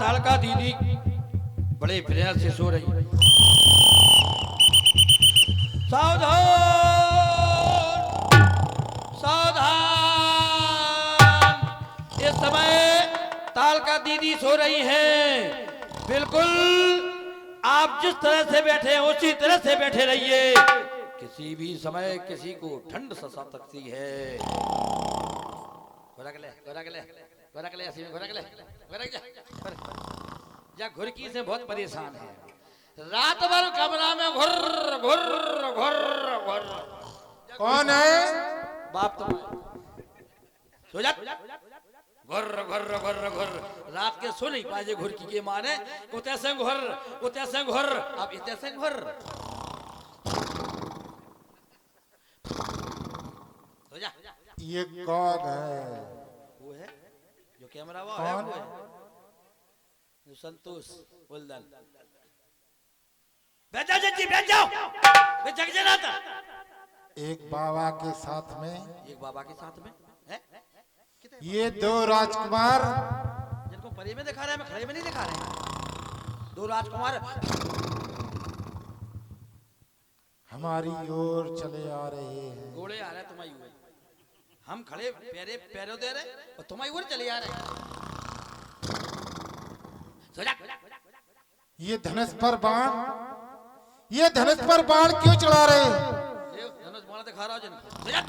तालका दीदी बड़े प्रयास से सो रही। सावधान सावधान, इस समय तालका दीदी सो रही हैं। बिल्कुल आप जिस तरह से बैठे हैं उसी तरह से बैठे रहिए। किसी भी समय किसी को ठंड सता सकती है। या घुरकी से बहुत परेशान है। रात भर कमरा में घुर घुर घुर घुर। कौन है? बाप तो सो जा। घुर घुर घुर घुर, रात के सो नहीं पाए घुरकी के माने उते से घुर अब इते से घुर। सो जा। ये कौन है? वो है जो कैमरा वो है, वो है जो संतोष बुलदल। बैठ जाओ जज्जी, बैठ जाओ। मैं जग जना था। एक बाबा के साथ में, एक बाबा के साथ में है? ये दो राजकुमार जिनको परे में दिखा रहे हैं, मैं खड़े में नहीं दिखा रहे हैं। दो राजकुमार हमारी ओर चले आ रहे हैं। घोड़े आ रहे हैं तुम्हारी ओर। हम खड़े पैरे पैरों दे रहे और तुम्हारी ओर चले आ रहे हैं। सो जा। ये धनुष पर बाण, ये धनुष पर बाण क्यों चढ़ा रहे? ये धनुष बाण दिखा रहा हो जिनको। सो जा।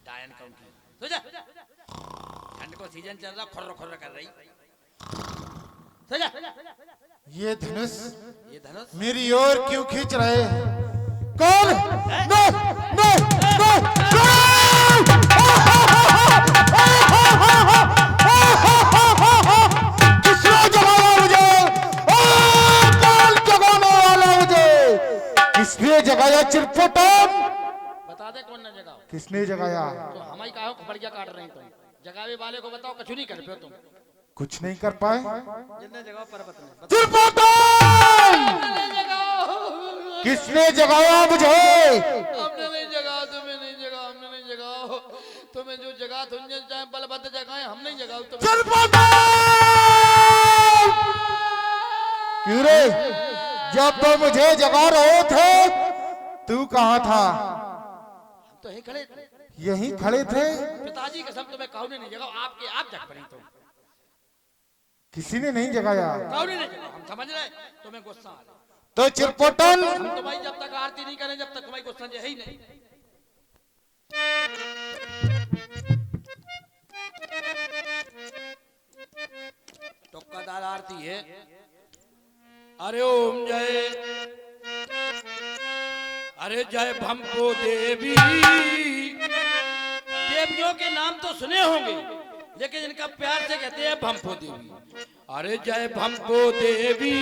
डायन कम की। सो जा। ठंड को सीजन चल रहा, खुर्र खुर्र कर रही। सो जा। ये धनुष मेरी मेरी ओर क्यों खींच रहे हैं? कौन? No no no no! किसने जगाया मुझे? कौन जगाने वाला मुझे? किसने जगाया चिरपटन? बता दे कौन ना जगाओ। किसने जगाया? तो हमारी कहो खबरिया काट रहे हैं तुम। जगावे वाले को बताओ, कछु नहीं कर पाए तुम। कुछ नहीं कर पाए। जितने जगह पर्वत में चिरपटन! किसने जगाया मुझे? हमने नहीं जगा, तुम्हें नहीं जगा, हमने नहीं जगा। तुम्हें जो जगा तुम चाहे बलभद्र जगाए, हम नहीं जगाओ तुम्हें। क्यों रे? जब तो मुझे जगा रहे थे तू कहाँ था? हम तो यहीं खड़े थे। यहीं खड़े थे। पिताजी कसम तुम्हें कौन नहीं जगाओ, आपके आप जग पड़ी तुम। किसी ने नहीं जगाया। कौन नहीं जगा, हम समझ रहे। तुम्हें गुस्सा आ रहा। तो चिरपोटन, हम तुम्हारी जब तक आरती नहीं करें, जब तक तुम्हारी गुस्सा है ही नहीं। टोकादार आरती है। अरे ओम जय, अरे जय भंपो देवी। देवियों के नाम तो सुने होंगे, लेकिन इनका प्यार से कहते हैं भंपो देवी। अरे जय भंपो देवी।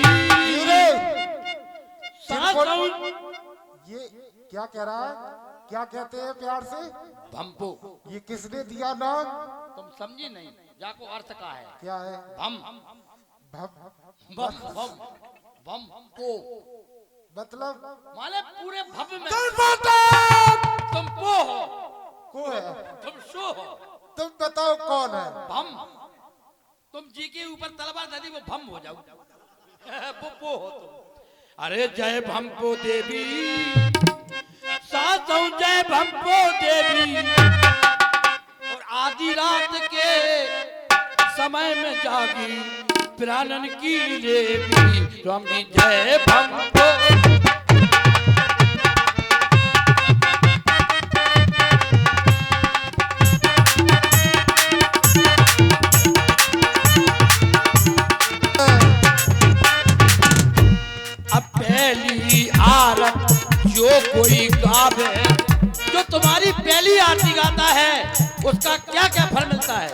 ये क्या कह रहा है? क्या कहते हैं प्यार से? भंपो। ये किसने दिया नाम? तुम समझी नहीं, जाको अर्थ का है। क्या है? भम भम भम भम भम को मतलब माने पूरे भव में चिरपोटन! तुम पो हो, को है? तुम शो हो। तुम बताओ कौन है? भम, तुम जी के ऊपर तलवार धरी वो भम हो जाओ। वो पो हो तुम। अरे जय भंपो देवी, सासौ जय भंपो देवी। और आधी रात के समय में जागी प्राणन की देवी। स्वामी जय भंपो। जो कोई गावे, जो तुम्हारी पहली आरती गाता है उसका क्या क्या फल मिलता है?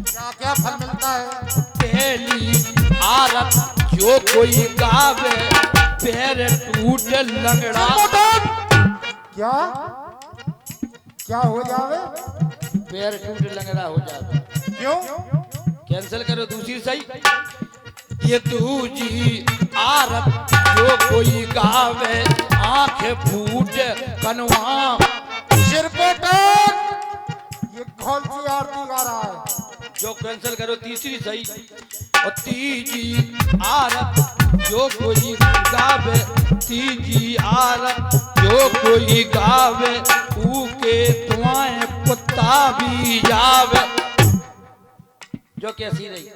क्या क्या फल मिलता है? पहली आरती जो कोई गावे, पैर टूट लंगड़ा। क्या क्या हो जावे? पैर टूट लंगड़ा हो जावे। क्यों? कैंसिल करो, दूसरी सही। ये तुझी आरती जो कोई गावे, आंखें फूट कनवा। चिरपोटन! ये कौन सी आरती गा रहा है? जो कैंसिल करो, तीसरी सही। और तीजी आरत जो कोई गावे, तीजी आरत जो कोई गावे, ऊके तुआए कुत्ता भी जावे। जो कैसी रही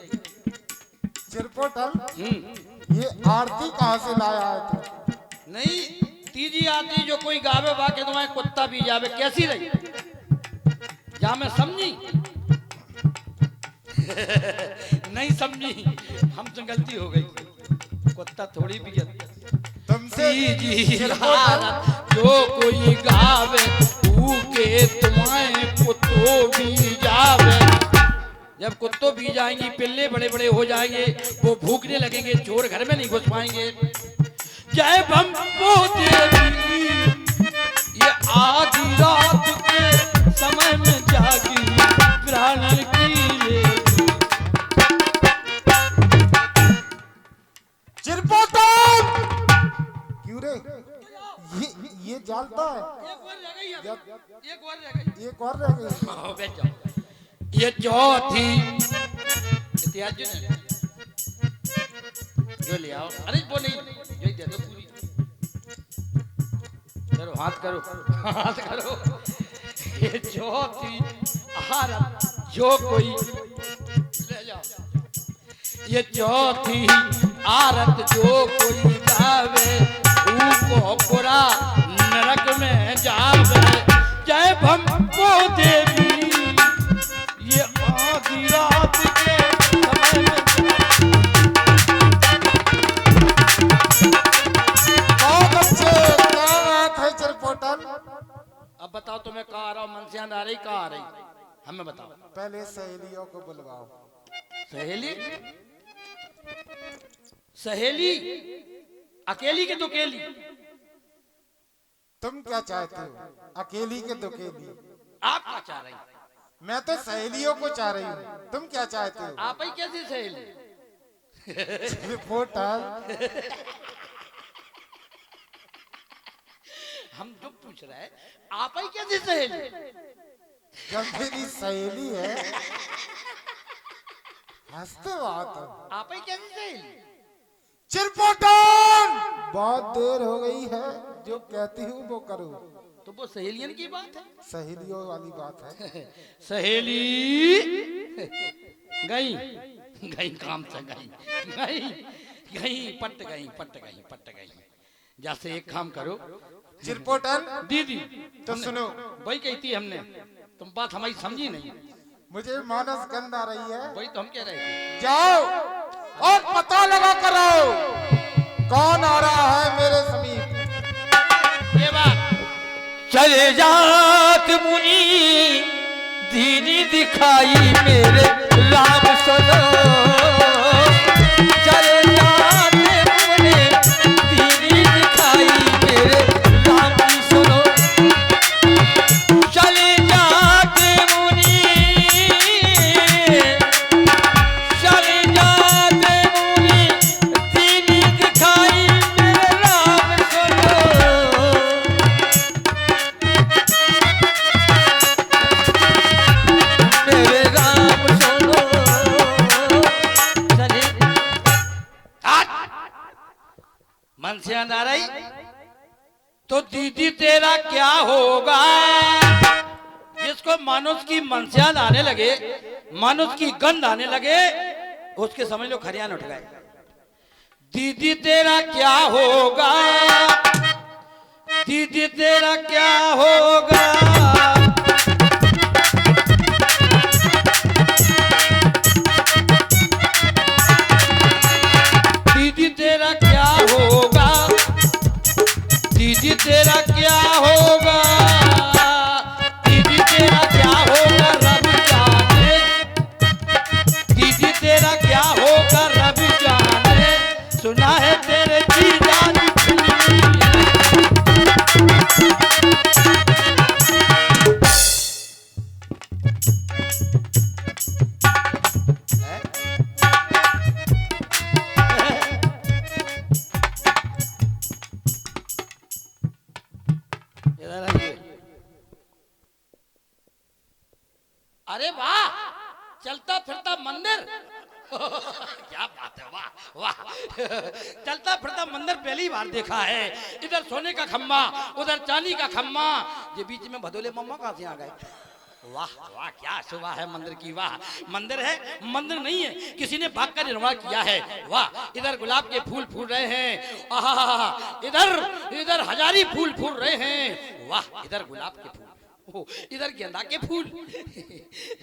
चिरपोटल, ये आरती कहाँ से लाया है तू? नहीं, तीजी आरती जो कोई गावे वाके तुम्हारे कुत्ता भी जावे, कैसी रही? जा मैं समझी? नहीं समझी, हमसे गलती हो गई, कुत्ता थोड़ी भी तुमसे तीजी आरत जो कोई गावे, ऊके तुम्हारे कुत्तो भी जावे। जब कुत्तों भी जाएंगी, पिल्ले बड़े बड़े हो जाएंगे, वो भूखने लगेंगे, चोर घर में नहीं घुस पाएंगे। जय बम्बो देवी, ये आधी रात के समय में जागी प्राण की लेगी। चिरपोटल, क्यों रे? ये जानता है? एक और रह गई, एक और रह गई, एक और रह गई। बैठ जाओ। ये चौथी इतिहास जो ले आओ, अरे वो नहीं, जो दे दो पूरी। करो हाथ, करो हाथ करो। ये चौथी आरत जो कोई ले जाओ, ये चौथी आरत जो कोई गावे, ऊको पूरा नरक में जावे। जय भम्बो देवी, ये आधी रात के समय में। बहुत अच्छे, क्या बात है चिरपोटल। अब बताओ तुम्हें कहाँ आ रहा हूँ, मनसियान आ रही, कहाँ आ रही, हमें बताओ। पहले सहेलियों को बुलवाओ। सहेली? सहेली अकेली के दुकेली? तुम क्या चाहते हो, अकेली के दुकेली? आप क्या चाह रही? मैं तो सहेलियों को चाह रही हूँ, तुम क्या चाहते हो? आप ही कैसी सहेली? चिरपोटल, हम जो पूछ रहे हैं, आप ही कैसी सहेली? जब मेरी सहेली है, हंसते बात है। आप ही कैसी सहेली? चिरपोटल, बहुत देर हो गई है, जो कहती हूँ वो करो। तो वो सहेलियन की बात है, सहेलियों वाली बात है। सहेली गई गई काम से गई गई गई पट गई पट गई पट गई। जैसे एक काम करो चिरपोटल दीदी, तो सुनो, वही कही थी हमने, तुम बात हमारी समझी नहीं। मुझे मानस गंध आ रही है, वही तो हम कह रहे थे। जाओ और पता लगा करो कौन आ रहा है मेरे समीप। ये बात चले जात मुनि दीनी दिखाई मेरे राम सुनो, चले जात मुनि दीनी दिखाई मेरे राम सुनो, चले जात मुनि, चले जात मुनि दीनी दिखाई मेरे राम सुनो। मेरे राम सुनो, चले मन से आ रही तो दीदी तेरा क्या होगा? जिसको मनुष्य की मनसियान आने लगे, मनुष्य की गंध आने लगे, उसके समझ लो खरियान उठ गए। दीदी तेरा क्या होगा? दीदी तेरा क्या होगा? दीदी तेरा क्या होगा? दीदी तेरा क्या होगा? दीदी तेरा क्या होगा रब जाने, दीदी तेरा क्या होगा रब जाने, सुना है तेरे जीजा जी वाह चलता फिरता मंदिर पहली बार देखा है। इधर सोने का खम्मा, उधर चांदी का खम्मा, ये बीच में भदोले मम्मा कहां से आ गए? वाह वाह क्या शोभा है मंदिर की। वाह मंदिर है, मंदिर नहीं है, किसी ने भाग कर निर्माण किया है। वाह इधर गुलाब के फूल फूल रहे हैं, आहा इधर इधर हजारी फूल फूल रहे हैं। वाह इधर गुलाब के फूल, ओ इधर गेंदा के फूल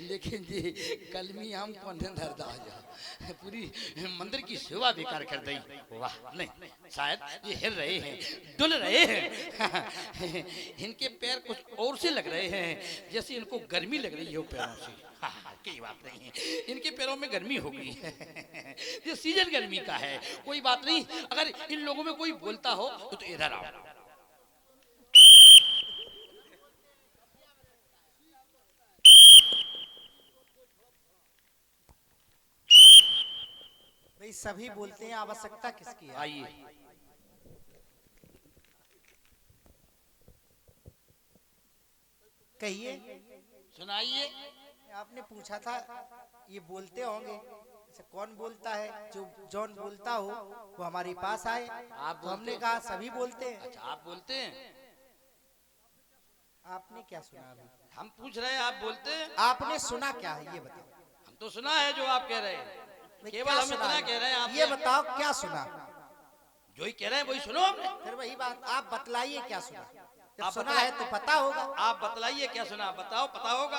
लेकिन ये कलमी आम कौन धरदा पूरी मंदिर की सेवा बेकार कर दी। वाह नहीं शायद ये हिल रहे हैं, डुल रहे हैं इनके पैर कुछ और से लग रहे हैं, जैसे इनको गर्मी लग रही हो पैरों से। कोई बात नहीं है, इनके पैरों में गर्मी होगी ये सीजन गर्मी का है। कोई बात नहीं, अगर इन लोगों में कोई बोलता हो तो इधर आओ। भाई सभी बोलते हैं, आवश्यकता किसकी है? आइए कहिए। सुनाइए। आपने पूछा था ये बोलते होंगे, अच्छा कौन बोलता है? जो जॉन बोलता हो वो हमारे पास आए। आप तो हमने कहा सभी बोलते हैं। अच्छा आप बोलते हैं, आपने क्या सुना अभी? हम पूछ रहे हैं आप बोलते हैं? आपने सुना क्या है ये बताओ। हम तो सुना है जो आप कह रहे हैं, भाई, केवल क्या हम सुना इतना है? कह रहे हैं आप ये बताओ क्या सुना? जो ही कह रहे हैं वही सुनो हमने। फिर वही बात, आप बतलाइए क्या सुना। जब आप सुना बतला- है तो पता होगा। आप बतलाइए क्या सुना, बताओ पता होगा।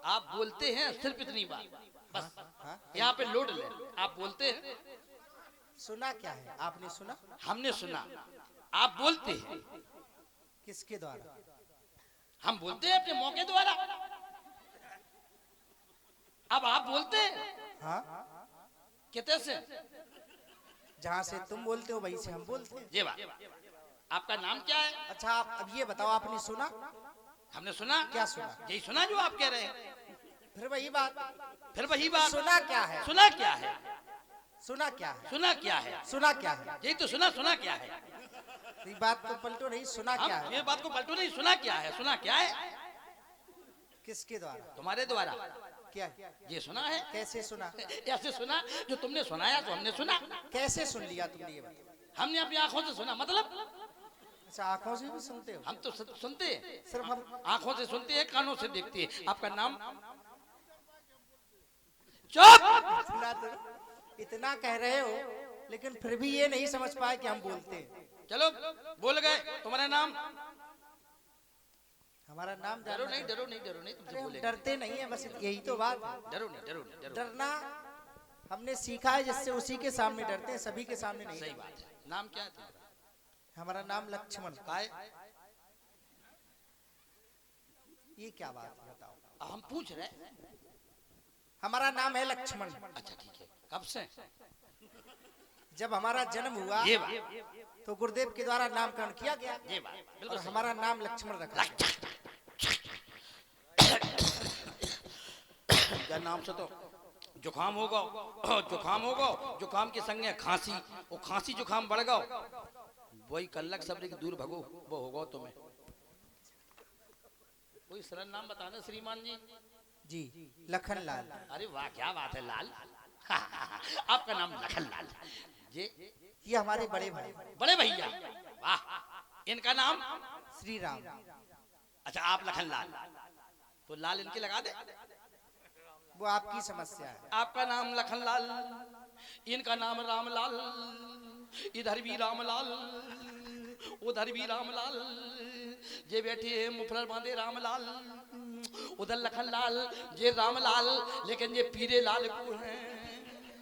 आप बोलते हैं सिर्फ इतनी बात बस, हाँ? यहाँ पे लोड ले। आप बोलते हैं, सुना क्या है? आपने सुना? हमने सुना। आप बोलते हैं, किसके द्वारा? हम बोलते हैं अपने मौके द्वारा। अब आप बोलते हैं हाँ, कितने से? जहाँ से तुम बोलते हो वहीं से हम बोलते हैं। ये बात। आपका नाम क्या है? अच्छा आप अब ये बताओ, आपने सुना? हमने सुना। क्या सुना? यही सुना जो आप कह रहे हैं। फिर वही बात, फिर वही बात। सुना क्या है? सुना क्या है? सुना क्या है? सुना क्या है? सुना क्या है? यही तो सुना। सुना क्या है? ये बात को पलटो नहीं, सुना क्या हम है? ये बात को पलटो नहीं, सुना क्या है? सुना क्या है? किसके द्वारा? तुम्हारे द्वारा। क्या है? ये सुना है? कैसे सुना? ऐसे सुना जो तुमने सुनाया तो हमने सुना। कैसे सुन लिया तुमने ये बताओ? हमने अपनी आंखों से सुना। मतलब अच्छा आंखों से भी सुनते हो? हम तो सुनते हैं, सिर्फ हम आंखों से सुनते हैं, कानों से देखते हैं। आपका नाम? चुप। इतना कह रहे हो लेकिन फिर भी ये नहीं समझ पाए कि हम बोलते हैं। चलो बोल गए। तुम्हारा नाम? हमारा नाम डरो जानना नहीं, चाहते डरो नहीं, डरो नहीं, हो? तुमसे अरे हम बोलेंगे। डरते नहीं है, बस यही तो बात है। डरो नहीं, डरो नहीं, डरो। डरना हमने सीखा है, जिससे उसी के सामने डरते हैं, सभी के सामने नहीं। सही बात है। नाम क्या है तुम्हारा? हमारा नाम लक्ष्मण। काय? ये क्या बात है बताओ? हम पूछ रहे हैं। हमारा नाम है लक्ष्मण। अच्छा ठीक है। कब से? जब हमारा जन्म हुआ ये बात, तो गुरुदेव के द्वारा नामकरण किया गया ये बात और बिल्कुल सही। हमारा नाम लक्ष्मण रखा गया। क्या नाम से तो जुकाम होगा, जुकाम होगा, जुकाम के संगे खांसी, वो खांसी जुकाम बढ़ गो, वही कल्लक सब के दूर भगो, वो होगा तुम्हें। कोई सरल नाम बताना श्रीमान जी। जी लखन लाल। अरे वाह क्या बात है लाल आपका नाम लखन लाल। ये हमारे बड़े भाई बड़े भैया, वाह। इनका नाम? श्री राम। अच्छा आप लखन लाल, तो लाल इनके लगा दे। वो आपकी समस्या है। आपका नाम लखन लाल, इनका नाम रामलाल, इधर भी रामलाल, उधर भी रामलाल, ये बैठे हैं मुफलर बांधे रामलाल, उधर लखन लाल, ये रामलाल, लेकिन ये पीरे लाल को हैं।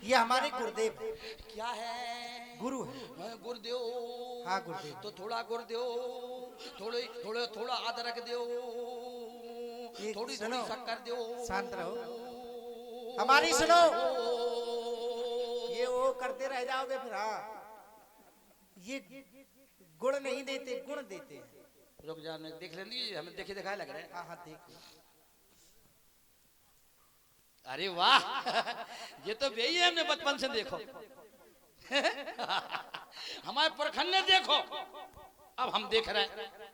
ये हमारे गुरुदेव क्या है? गुरु है। गुरुदेव। हाँ गुरुदेव। तो थोड़ा गुरुदेव, थोड़े थोड़े थोड़ा अदरक दो, ये थोड़ी सुनो, थोड़ी शक्कर दो। शांत रहो, हमारी सुनो। ये वो करते रह जाओगे फिर। हाँ ये गुण नहीं देते, गुण देते हैं। रुक जाने देख लेंगे, हमें देखे दिखाए लग रहे हैं। हाँ हाँ देखो। अरे वाह ये तो वही है, हमने बचपन से देखो हमारे प्रखंड ने देखो, अब हम देख रहे हैं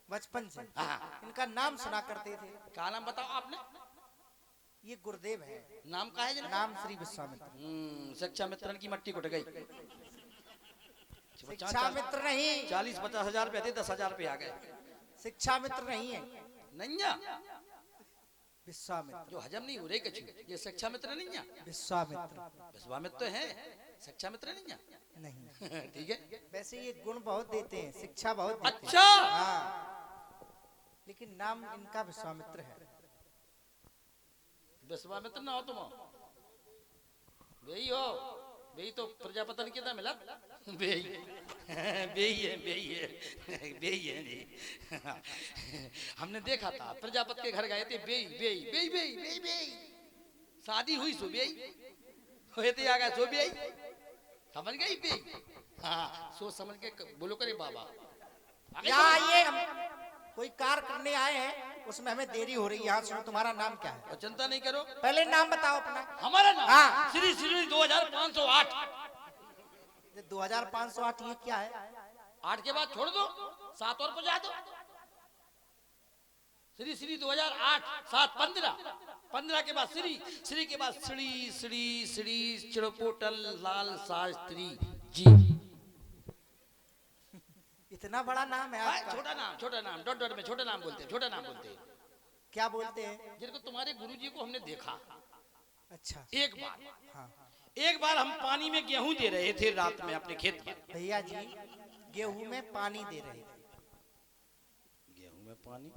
बचपन से हाँ। इनका नाम सुना करते थे। क्या नाम बताओ आपने? ये गुरुदेव है। नाम का है जिनका? नाम श्री विश्वामित्र। शिक्षा मित्रन की मट्टी कुट गई। शिक्षा मित्र नहीं, 40-50 हजार पे थे, 10,000 पे आ गए। शिक्षा मित्र नहीं है, नैया विश्वामित्र। जो हजम नहीं हो रही कछु, ये शिक्षा मित्र नहीं है। विश्वामित्र विश्वामित्र तो है, शिक्षा मित्र नहीं है। नहीं। ठीक है। वैसे ये गुण बहुत देते हैं, शिक्षा बहुत देते हैं। अच्छा। हाँ, लेकिन नाम इनका विश्वामित्र है। विश्वामित्र ना हो तुम, बेही हो। बेही तो प्रजापति कितना मिला? बेही बेही है, बेही है, बेही है जी। हमने देखा था, प्रजापति के घर गए थे, बेही बेही बेही बेही बेही बेही, शादी हुई सो बेही हुए थे, आ गए सो बेही, समझ गई बेही। हाँ, सोच समझ के बोलो करे बाबा। यहाँ ये हम कोई कार्य करने आए हैं, उसमें हमें देरी हो रही है। यहाँ सुनो, तुम्हारा नाम क्या है? और चिंता नहीं करो, पहले नाम बताओ अपना। हमारा नाम हाँ। श्री श्री 2508। ये 2508 ये क्या है? 8 के बाद छोड़ दो, 7 और बजा दो। श्री श्री 2008, 7 15, 15 के बाद श्री, श्री के बाद श्री श्री श्री चिड़पोटल लाल शास्त्री जी। इतना बड़ा नाम है आपका? छोटा नाम, डॉट डॉट में छोटा नाम बोलते हैं, छोटा नाम बोलते हैं। क्या बोलते हैं? जिनको तुम्हारे गुरुजी को हमने देखा अच्छा। एक बार। हाँ। एक बार हम पानी में गेहूं दे रहे थे रात में अपने खेत में। भैया जी गेहूं में पानी दे रहे थे। गेहूं में पानी?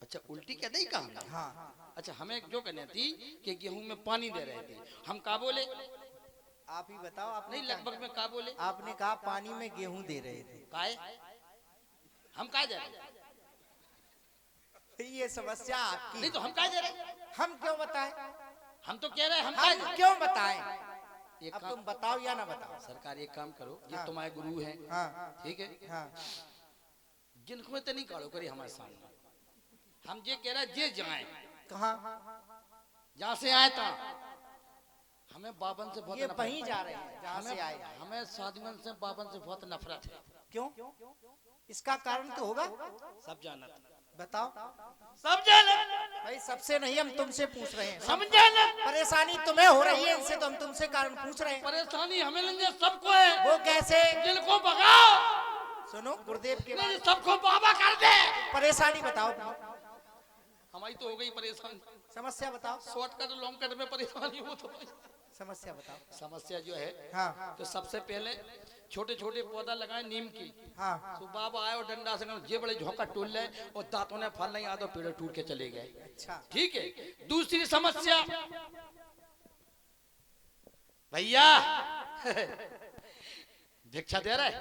अच्छा, उल्टी कहते ही कहा। हाँ। अच्छा, हमें जो कहने थी कि गेहूं में पानी दे रहे थे, हम का बोले? आप ही बताओ। आप नहीं, लगभग में का बोले? आपने कहा पानी में गेहूं दे रहे थे। काहे? हम का दे रहे? ये समस्या आपकी। नहीं तो हम का दे रहे? हम क्यों बताएं? हम तो कह रहे हैं हम का हम दे? क्यों बताएं? एक अब काम, तुम बताओ या ना बताओ। सरकार एक काम करो, ये हाँ। तुम्हारे गुरु हैं, हाँ। ठीक है, हाँ। जिनको में तो नहीं काढ़ो करी हमारे सामने। हम ये कह रहे हैं, जे जाए कहाँ? जहाँ से आए था। हमें बाबन से बहुत ये नफरत वहीं है। जा रहे हैं जहाँ से आए। हमें साधुमन से बाबन से बहुत नफरत है। क्यों? इसका कारण तो होगा। सब जानत, बताओ। सब जानत भाई सबसे नहीं, हम तुमसे पूछ रहे हैं। सब जानत। परेशानी तुम्हें हो रही है, इनसे तो हम तुमसे कारण पूछ रहे हैं। परेशानी हमें लेंगे सबको है। वो कैसे? जिनको भगाओ, सुनो गुरुदेव के नहीं बाद सबको बाबा कर दे। परेशानी बताओ। हमारी तो हो गई परेशानी। समस्या बताओ। शॉर्टकट लॉन्ग कट में परेशानी हो तो समस्या बताओ। समस्या जो है, हाँ। तो सबसे पहले छोटे छोटे पौधा लगाए नीम की। हाँ। तो बाबा आए और डंडा से जे बड़े झोंका टूट ले और दांतों ने फल नहीं आया तो पेड़ टूट के चले गए। अच्छा। ठीक है। दूसरी समस्या, भैया भिक्षा दे रहे,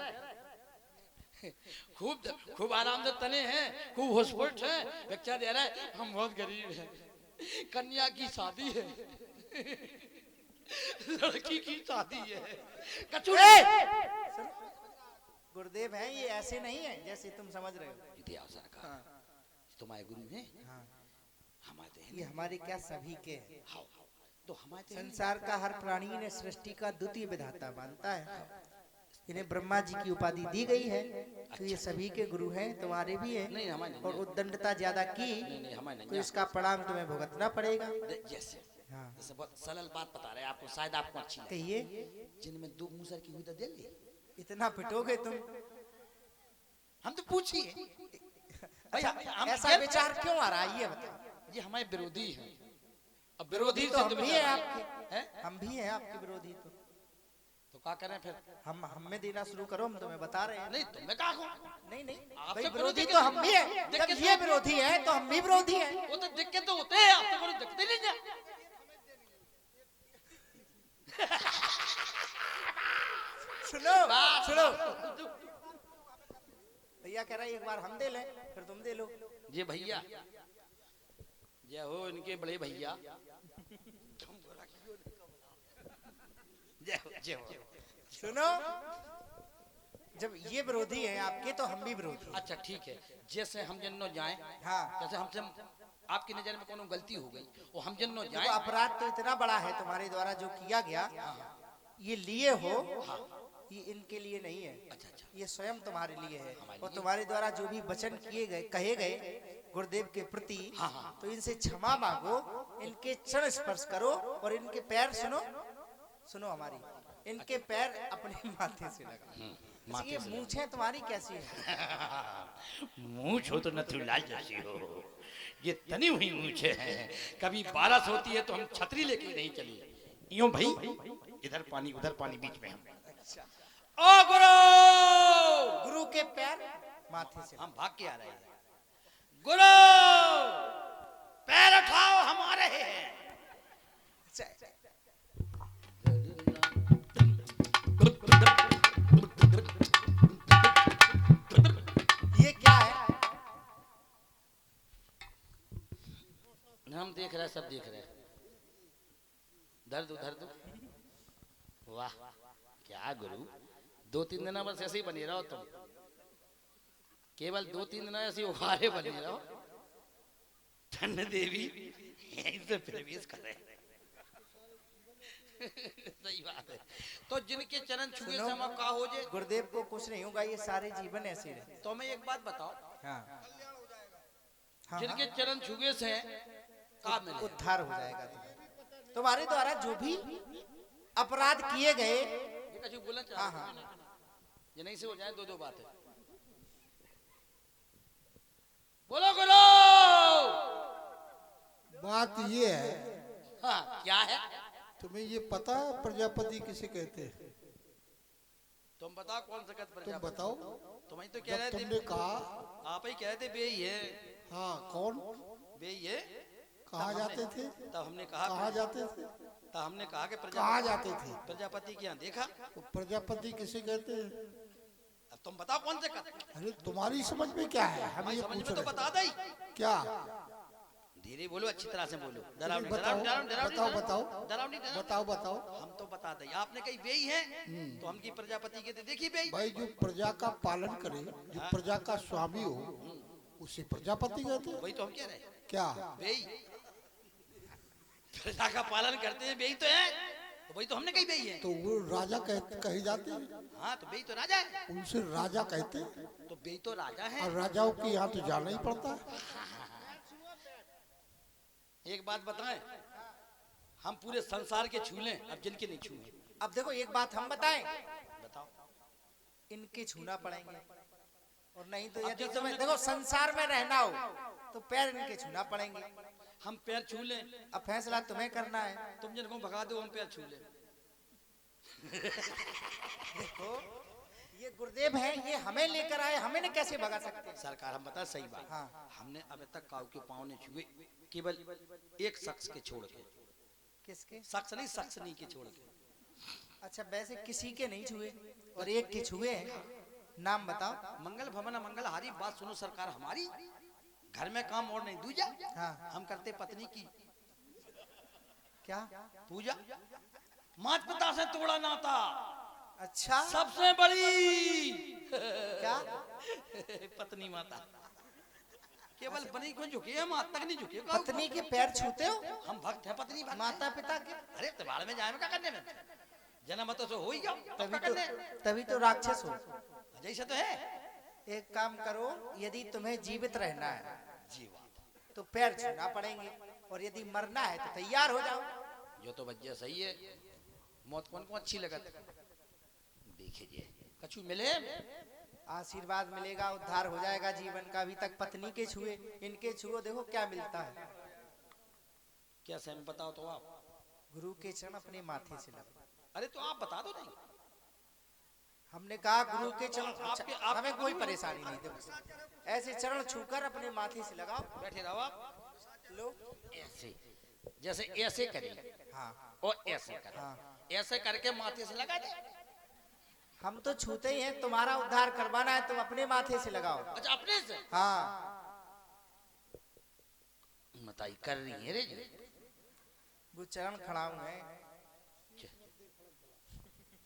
खूब खूब आराम से तने हैं, खूब होशपोट है, भिक्षा दे रहा है। हम बहुत गरीब हैं, कन्या की शादी है, लड़की की शादी है। गुरुदेव हैं ये, ऐसे नहीं है जैसे तुम समझ रहे हो। इतिहास का तुम्हारे गुरु हैं, हाँ। हमारे ये हमारे क्या सभी के हैं। हाँ, तो हमारे संसार का हर प्राणी ने सृष्टि का द्वितीय विधाता मानता है। इन्हें ब्रह्मा जी की उपाधि दी गई है, तो ये सभी के गुरु हैं, तुम्हारे भी हैं। नहीं हमारे और उद्दंडता ज्यादा की नहीं हमारे तो इसका परिणाम तुम्हें भुगतना पड़ेगा। जैसे हाँ। जैसे बहुत सरल बात बता रहे हैं आपको, शायद आपको अच्छी लगे। कहिए। जिनमें 2 मूसर की हुई तो दे ली। इतना पिटोगे तुम? हम तो पूछिए भाई, हम ऐसा विचार क्यों आ रहा है ये बताओ। ये हमारे विरोधी हैं। अब विरोधी तो हम से भी हैं आपके, हैं? हम भी हैं आपके विरोधी। तो क्या करें फिर? हम हमें देना शुरू करो, हम तुम्हें बता रहे हैं। नहीं तो मैं कहा नहीं नहीं आपसे भाई, करो विरोधी दिक्कत तो हम भी हैं। दिक्कत जब तो- ये विरोधी है तो हम भी विरोधी हैं। वो तो दिक्कत तो होते हैं, आप तो कोई दिक्कत ही नहीं है। सुनो सुनो, भैया कह रहा है एक बार हम दे लें फिर तुम दे लो। ये भैया जय हो इनके बड़े भैया, जय हो जय हो। सुनो, जब ये विरोधी हैं आपके तो हम भी विरोधी हैं। अच्छा ठीक है, जैसे हम जन्नो जाए, हाँ। जैसे हमसे आपकी नजर में कोनो गलती हो गई और हम जन्नो देखो, जाए, अपराध तो इतना बड़ा है तुम्हारे द्वारा जो किया गया, ये लिए हो ये इनके लिए नहीं है, अच्छा अच्छा, ये स्वयं तुम्हारे लिए है। हमारे और लिए? तुम्हारे द्वारा जो भी वचन किए गए कहे गए गुरुदेव के प्रति, हाँ, हाँ। तो इनसे क्षमा मांगो, इनके चरण स्पर्श करो और इनके पैर सुनो, सुनो हमारी, इनके पैर अपने माथे से लगा। माथे ये से मूछें तुम्हारी कैसी है? मूछ हो तो नथुलाल जैसी हो, ये तनी हुई मूछे हैं। कभी बारिश होती है तो हम छतरी लेके नहीं चली, यूं भाई इधर पानी उधर पानी बीच में हम। अच्छा, ओ गुरु, गुरु के पैर माथे से। हम भाग के आ रहे हैं। गुरु पैर उठाओ, हम आ रहे हैं। अच्छा, ये क्या है? हम देख रहे हैं, सब देख रहे हैं। दर्द उधर दो। वाह क्या गुरु, 2-3 दिन बस ऐसे ही बने रहो तुम, केवल 2-3 दिन ऐसे उखारे बने रहो। धन्य देवी यहीं से प्रवेश करे। सही बात है। तो जिनके चरण छुए सुनो, से हम का हो जे, गुरुदेव को कुछ नहीं होगा, ये सारे जीवन ऐसे रहे। तो मैं एक बात बताओ, हाँ, हाँ, जिनके चरण छुए से का मिले? उद्धार हो जाएगा तुम्हें। तुम्हारे द्वारा जो भी अपराध किए गए, ये कछु बोलना हाँ, चाहते हाँ, हैं? ये नहीं से हो जाए, दो बात है। बोलो गुरु। बात ये है, हाँ क्या है? तुम्हें ये पता है प्रजापति किसे कहते हैं? तुम बताओ कौन सा कद तुम प्रजापति? बताओ। तुम ही तो कह जब रहे तुमने थे, कहा, आप ही कह रहे थे बे ये, हाँ कौन, बे ये कहाँ जाते थे, तब हमने कहा, कहाँ जाते थे, तब हमने कहा कि कहाँ जाते थे? प्रजापति के यहाँ देखा। तो प्रजापति किसे कहते हैं? अब तुम बताओ कौन से कद? अरे तुम्हारी समझ में क्या है, हम हमारी ये समझ पूछ में तो रहे बता हैं। दई। क्या? धीरे बोलो, अच्छी तरह से बोलो, डराओ नहीं, बताओ, डराओ नहीं, डराओ नहीं, बताओ, बताओ, डराओ नहीं, डराओ बताओ, बताओ। नहीं। हम तो बता दई, आपने कही बे ही है, तो हम की प्रजापति के थे, देखी बे। भाई जो प्रजा का पालन करे, जो प्रजा का स्वामी हो, उसे प्रजापति कहते हैं। वही तो हम कह रहे हैं, क्या? बे प्रजा का पालन करते हैं, बे ही तो है, तो वही तो हमने कही बे ही है। तो वो राजा कहे जाते हैं, हाँ तो बे तो राजा है, उनसे राजा कहते हैं। तो बे तो राजा है। और राजाओं के यहाँ तो जाना ही पड़ता है। एक बात बताएं, हम पूरे संसार के छू लें, अब जिनके नहीं छूए। अब देखो एक बात हम बताएं, बताओ। इनके छूना पड़ेंगे, और नहीं तो अब यदि जैसे तुम्हें हमने- देखो संसार में रहना हो तो पैर इनके छूना पड़ेंगे। हम पैर छू लें, अब फैसला तुम्हें करना है। तुम जिनको भगा दो हम पैर छू लें। देखो ये गुरुदेव हैं, ये हमें लेकर आए, हमें न कैसे भगा सकते हैं? सरकार हम बता सही बात, हाँ। हमने अब तक काऊ के पाँव ने छुए, केवल एक शख्स के छोड़ के, किसके? शख्स नहीं शख्स नहीं के छोड़ के। अच्छा, वैसे किसी के नहीं छुए और एक के छुए हैं, नाम बताओ। मंगल भवन मंगल हारी, बात सुनो सरकार हमारी, घर में काम और नहीं दूजा। हाँ। हम करते पत्नी की क्या? पूजा, मात पिता से तोड़ा नाता, अच्छा, सबसे बड़ी क्या? पत्नी माता, केवल बनी को झुके, हम आज तक नहीं झुके। पत्नी के पैर छूते हो? हम भक्त हैं, पत्नी भक्त हैं। माता पिता के? अरे त्योहार में जाए में क्या करने में, जन्म तो हो ही जाओ, अब तभी क्या तो करने? तभी तो राक्षस हो। जैसे तो है एक काम करो, यदि तुम्हें जीवित रहना है जीवा, तो पैर छूना पड़ेंगे, और यदि मरना है तो तैयार हो जाओ। जो तो बच्चे सही है। मौत कौन को अच्छी लगत, देखिए कछु मिले, आशीर्वाद मिलेगा, उद्धार हो जाएगा जीवन का। अभी तक पत्नी के छुए, इनके छुओ, देखो क्या मिलता है। क्या सही बताओ तो आप। गुरु के चरण अपने माथे से लगा। अरे तो आप बता दो नहीं, हमने कहा गुरु के चरण, आपके- हमें कोई परेशानी नहीं। देखो ऐसे चरण छूकर अपने माथे से लगाओ। बैठे रहो आप, लो, ऐसे जैसे ऐसे करें हाँ और ऐसे करें, हाँ, ऐसे करके माथे से लगा दे। हम तो छूते ही हैं, तुम्हारा उद्धार करवाना है, तुम अपने माथे से लगाओ। अच्छा अपने से हाँ, मताई कर रही है रे जी, वो चरण खड़ाऊ है।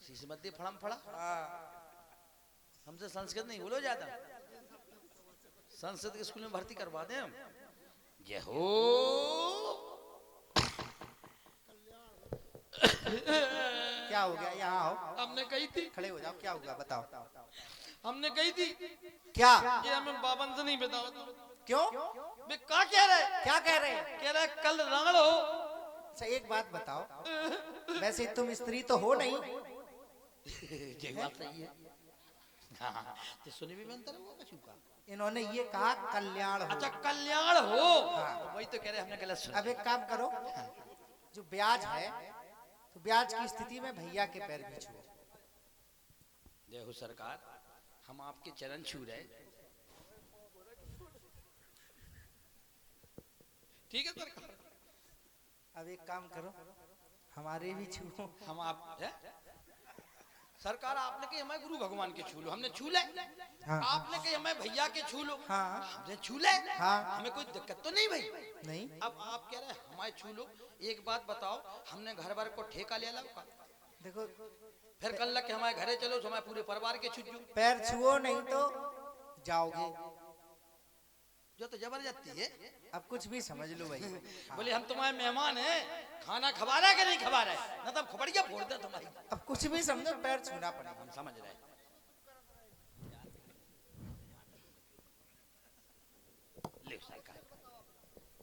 शीश मत दे फड़म फड़ा, हाँ, हमसे संस्कृत नहीं बोलो ज्यादा, संस्कृत के स्कूल में भर्ती करवा दें हम। जय हो क्या हो गया? यहाँ आओ, हमने कही थी, खड़े हो जाओ, क्या हुआ बताओ। हमने कही थी क्या? ये हमें बाबन से नहीं बताओ। क्यों? वे क्या कह रहे? क्या कह रहे हैं? कह रहे कल राण हो। अच्छा एक बात बताओ, वैसे तुम स्त्री तो हो नहीं? ये बात सही है। हाँ, तो सुनी भी बनता रहा कछु का। इन्होंने ये कहा कल्याण हो। अच्छा कल्याण हो, हाँ। तो वही तो कह रहे हमने गलत सुना। अब एक काम करो, जो ब्याज है तो ब्याज की स्थिति में भैया के पैर भी छुओ। देखो सरकार, हम आपके चरण छू रहे, ठीक है सरकार। अब एक काम करो, हमारे भी छुओ। हम आप है? सरकार आपने कही हमें गुरु भगवान के छू लो, हमने छू ले। हाँ। आपने कही हमें भैया के छू लो, हाँ। हमने छू ले। हाँ। हमें कोई दिक्कत तो नहीं भाई। नहीं। अब आप कह रहे हैं हमारे छू लो। एक बात बताओ, हमने घर बार को ठेका ले ला का? देखो, फिर कल लग के हमारे घरे चलो तो हमारे पूरे परिवार के छुजू। पैर छुओ नहीं तो जाओगे। जो तो जबरदस्ती है। अब कुछ भी समझ लो भाई। बोले हम तुम्हारे मेहमान हैं, खाना खवा रहा है कि नहीं खवा रहा है? ना तो हम खबड़िया फोड़ दे तुम्हारी। अब कुछ भी समझो, पैर छूना पड़ेगा। हम समझ रहे हैं। ले सरकार,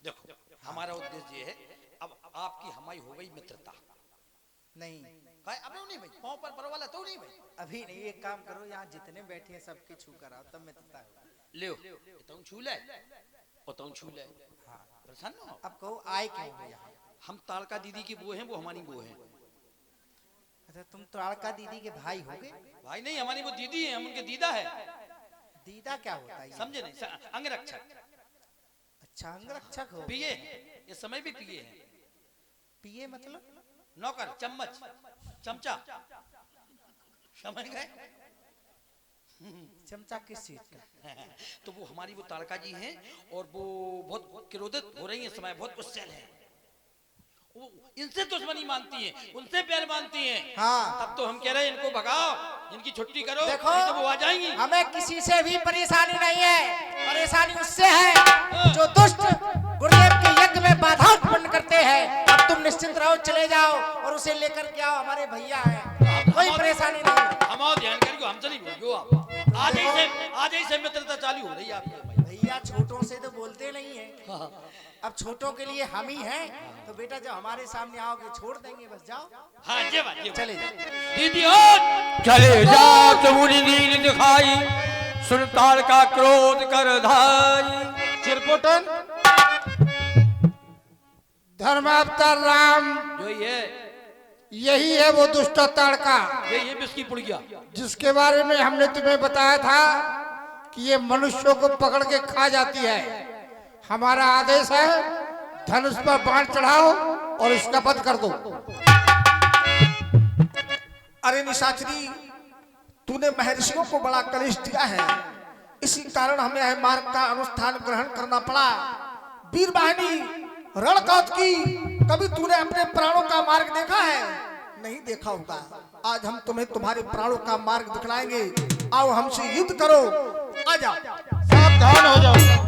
देखो हमारा उद्देश्य ये है, अब आपकी हमारी हो गई मित्रता। नहीं, अब नहीं भाई, पाँव पर पर वाला तो नहीं भाई। अभी नहीं। एक काम करो, यहाँ जितने बैठे हैं सबके छू कर आओ, तब मित्रता होगी। ले तो छू ले और तुम छू ले। हाँ। प्रसन्न हो? अब कहो आए क्यों हो यहाँ? हम तालका दीदी की वो हैं, वो हमारी वो हैं। अच्छा तुम ताड़का दीदी के भाई होगे? भाई नहीं, हमारी वो दीदी है, हम उनके दीदा है। दीदा क्या होता है ये? समझे नहीं? अंगरक्षक। अच्छा अंगरक्षक हो। पिए, ये समय भी पिए हैं। पिए मतलब? नौकर, चम्मच, चमचा, समझ गए? चमचा किस चीज का? तो वो हमारी वो तारका जी हैं और वो बहुत क्रोधित हो रही हैं, समय बहुत गुस्से हैं। वो इनसे दुश्मनी मानती हैं, उनसे प्यार मानती हैं। हाँ। तब तो हम कह रहे हैं इनको भगाओ, इनकी छुट्टी करो, देखो, नहीं तो वो आ जाएंगी। हमें किसी से भी परेशानी नहीं है, परेशानी उससे है जो दुष्ट गुरुदेव के यज्ञ में बाधा उत्पन्न करते हैं। अब तुम निश्चिंत रहो, चले जाओ और उसे लेकर के आओ, हमारे भैया हैं, कोई परेशानी नहीं। हम आओ ध्यान करियो, हमसे नहीं बोलियो आप। आज ही से मित्रता चालू हो रही है आपकी। भैया छोटों से तो बोलते नहीं है। अब छोटों के लिए हम ही हैं, तो बेटा जब हमारे सामने आओगे छोड़ देंगे, बस जाओ। हाँ ये बात, चले जाओ। दीदी हो चले जा, तुमने नील दिखाई, सुल्तान का क्रोध कर धाई। चिरपुटन धर्मावतार राम, जो ये यही है वो दुष्ट ताड़का ये बिस्की पुड़िया, जिसके बारे में हमने तुम्हें बताया था कि ये मनुष्यों को पकड़ के खा जाती है। हमारा आदेश है, धनुष पर बाण चढ़ाओ और इसका वध कर दो। अरे निशाचरी, तूने महर्षियों को बड़ा कलेश दिया है, इसी कारण हमें यह मार्ग का अनुष्ठान ग्रहण करना पड़ा। वीर वाहिनी रणकौतकी, कभी तूने अपने प्राणों का मार्ग देखा है? नहीं देखा होगा। आज हम तुम्हें तुम्हारे प्राणों का मार्ग दिखलाएंगे। आओ हमसे युद्ध करो, आ जाओ। सावधान हो जाओ।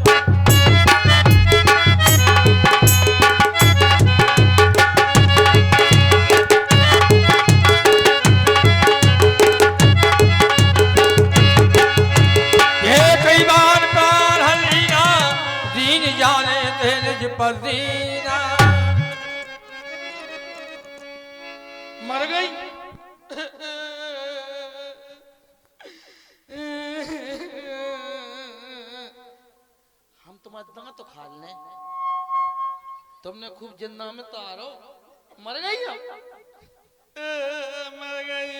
पसीना मर गई। हम तुम्हारे दांत तो खा लें, तुमने खूब जिंदा में तारो, मर गई हम। मर गई।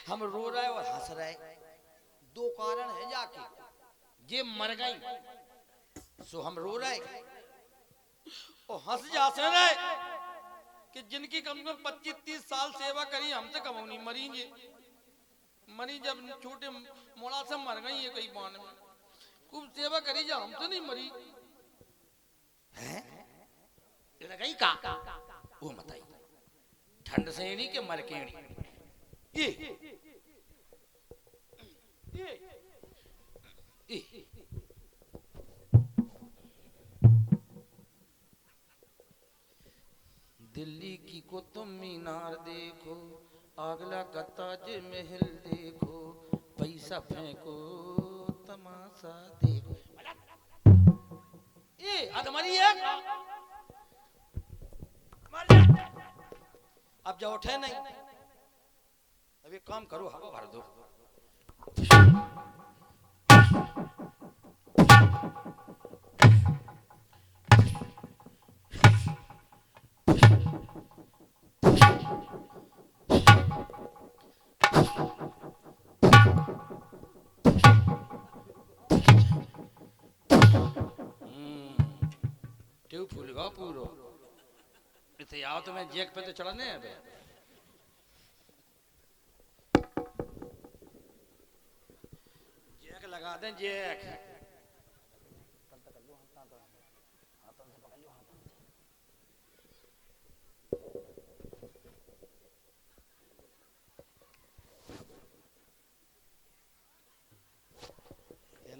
हम रो रहे और हंस रहे, दो कारण है जाके। ये मर गई सो हम रो रहे और हंस जाते रहे कि जिनकी कम से कम 25-30 साल सेवा करी, हमसे कम नहीं मरींगे। मरी जब छोटे मोड़ा से मर गई है, कई बार में खूब सेवा करी, जब हमसे नहीं मरी है। गई का वो बताई, ठंड से नहीं के मर के ये दिल्ली की कुतुब मीनार देखो, आगरा का ताज महल देखो, पैसा फेंको तमाशा देखो। ये अधमरी है, मर जा। अब जो उठे नहीं, अभी काम करो, हवा भर दो। ट्यूब फूल गया पूरो। इतने आओ तो मैं जैक पे तो चढ़ने है बे। जैक लगा दें, जैक।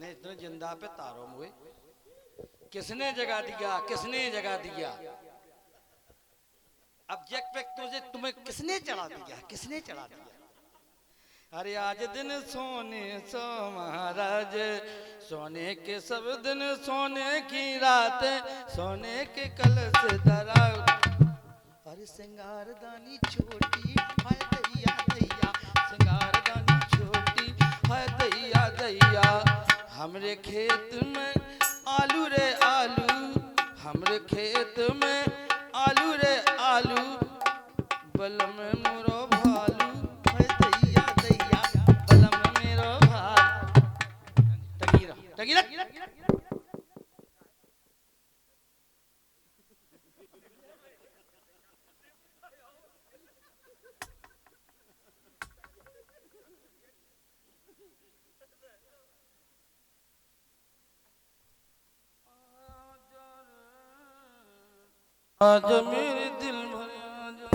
इतने जिंदा पे तारों हुए, किसने जगा दिया, किसने जगा दिया? अब जैक पे तुझे तुम्हें किसने चढ़ा दिया, किसने चढ़ा दिया? अरे आज दिन सोने सो महाराज, सोने के सब दिन सोने की रात, सोने के कलश धरा। अरे सिंगारदानी छोटी है दैया दैया, सिंगारदानी छोटी है दैया दैया। हमरे खेत में आलू रे आलू, हमरे खेत में आलू रे आलू, बलम मोरो भालू है दैया दैया, बलम मेरो भालू। टकीरा टकीरा आज मेरे दिल भर आ जा।